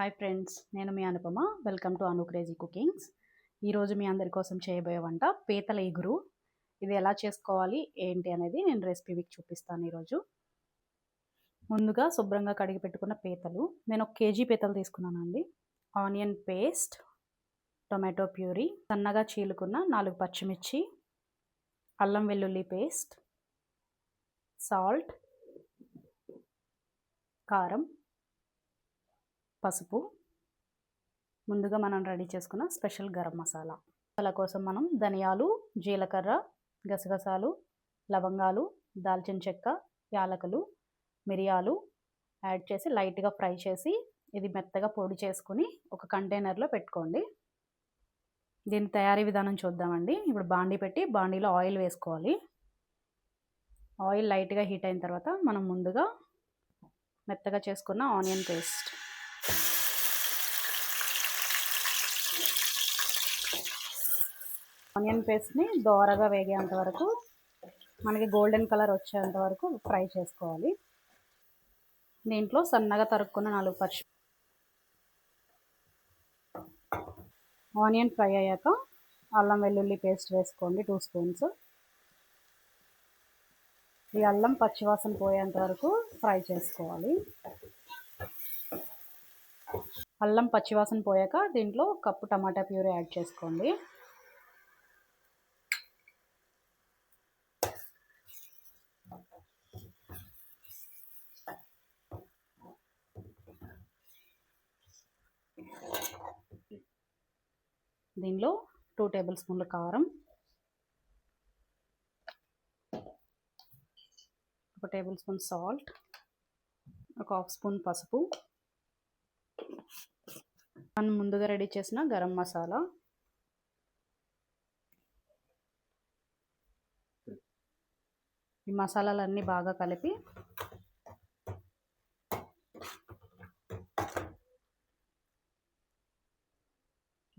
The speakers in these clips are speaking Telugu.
హాయ్ ఫ్రెండ్స్, నేను మీ Anupama. Welcome to Anu crazy cookings. ఈరోజు మీ అందరి కోసం చేయబోయే వంట పీతల ఇగురు. ఇది ఎలా చేసుకోవాలి ఏంటి అనేది నేను రెసిపీ మీకు చూపిస్తాను. ఈరోజు ముందుగా శుభ్రంగా కడిగి పెట్టుకున్న పీతలు, నేను 1 కేజీ పీతలు తీసుకున్నానండి. ఆనియన్ పేస్ట్, టొమాటో ప్యూరీ, సన్నగా చీలుకున్న 4 పచ్చిమిర్చి, అల్లం వెల్లుల్లి పేస్ట్, సాల్ట్, కారం, పసుపు, ముందుగా మనం రెడీ చేసుకున్న స్పెషల్ గరం మసాలా. మసాలా కోసం మనం ధనియాలు, జీలకర్ర, గసగసాలు, లవంగాలు, దాల్చిన చెక్క, యాలకులు, మిరియాలు యాడ్ చేసి లైట్గా ఫ్రై చేసి ఇది మెత్తగా పొడి చేసుకుని ఒక కంటైనర్లో పెట్టుకోండి. దీని తయారీ విధానం చూద్దామండి. ఇప్పుడు బాండీ పెట్టి బాండీలో ఆయిల్ వేసుకోవాలి. ఆయిల్ లైట్గా హీట్ అయిన తర్వాత మనం ముందుగా మెత్తగా చేసుకున్న ఆనియన్ పేస్ట్, ఆనియన్ పేస్ట్ని దోరగా వేగేంత వరకు, మనకి గోల్డెన్ కలర్ వచ్చేంత వరకు ఫ్రై చేసుకోవాలి. దీంట్లో సన్నగా తరుక్కున్న 4 పచ్చి ఆనియన్ ఫ్రై అయ్యాక అల్లం వెల్లుల్లి పేస్ట్ వేసుకోండి 2 స్పూన్స్. ఈ అల్లం పచ్చివాసన పోయేంత వరకు ఫ్రై చేసుకోవాలి. అల్లం పచ్చివాసన పోయాక దీంట్లో 1 కప్పు టమాటా ప్యూరీ యాడ్ చేసుకోండి. దీనిలో 2 టేబుల్ స్పూన్ల కారం, 1 టేబుల్ స్పూన్ సాల్ట్, 1/2 స్పూన్ పసుపు, మనం ముందుగా రెడీ చేసిన గరం మసాలా, ఈ మసాలాలన్నీ బాగా కలిపి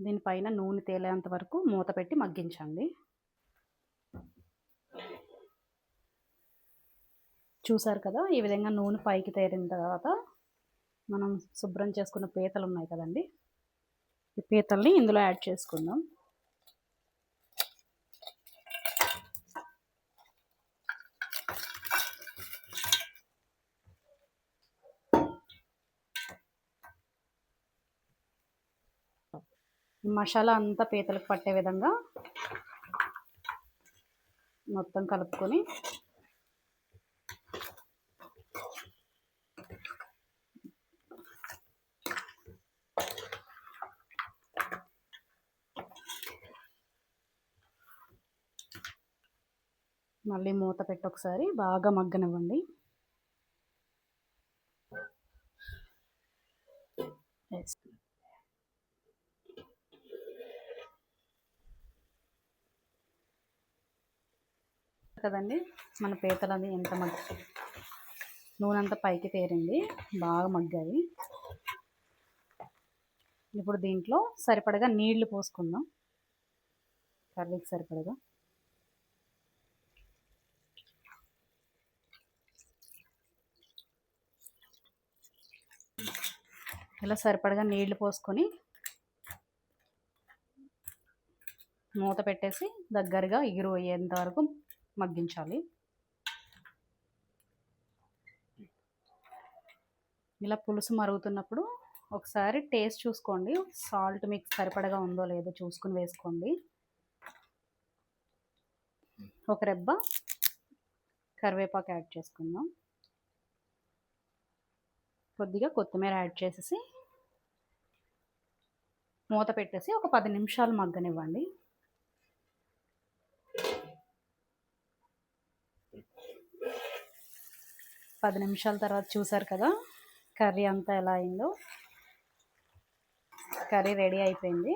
దీనిపైన నూనె తేలేంత వరకు మూత పెట్టి మగ్గించండి. చూసారు కదా, ఈ విధంగా నూనె పైకి తేలిన తర్వాత మనం శుభ్రం చేసుకున్న పీతలు ఉన్నాయి కదండి, ఈ పీతల్ని ఇందులో యాడ్ చేసుకుందాం. ఈ మసాలా అంతా పీతలకు పట్టే విధంగా మొత్తం కలుపుకొని మళ్ళీ మూత పెట్టి ఒకసారి బాగా మగ్గనివ్వండి. కదండి, మన పీతలది ఎంత నూనె అంతా పైకి తేరింది, బాగా మగ్గాయి. ఇప్పుడు దీంట్లో సరిపడగా నీళ్లు పోసుకుందాం, కర్రీకి సరిపడగా. ఇలా సరిపడగా నీళ్లు పోసుకొని మూత పెట్టేసి దగ్గరగా ఎగురు అయ్యేంత వరకు మగ్గించాలి. ఇలా పులుసు మరుగుతున్నప్పుడు ఒకసారి టేస్ట్ చూసుకోండి, సాల్ట్ మీకు సరిపడగా ఉందో లేదో చూసుకుని వేసుకోండి. ఒక రెబ్బ కరివేపాకు యాడ్ చేసుకుందాం, కొద్దిగా కొత్తిమీర యాడ్ చేసేసి మూత పెట్టేసి ఒక 10 నిమిషాలు మగ్గనివ్వండి. పది నిమిషాల తర్వాత చూసారు కదా కర్రీ అంతా ఎలా అయిందో. కర్రీ రెడీ అయిపోయింది.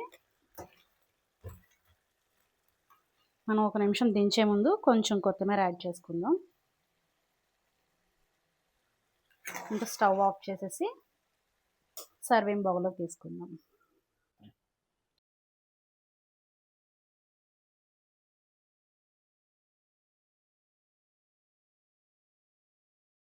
మనం 1 నిమిషం దించే ముందు కొంచెం కొత్తిమీర యాడ్ చేసుకుందాం. ఇంకా స్టవ్ ఆఫ్ చేసేసి సర్వింగ్ బౌల్లో తీసుకుందాం.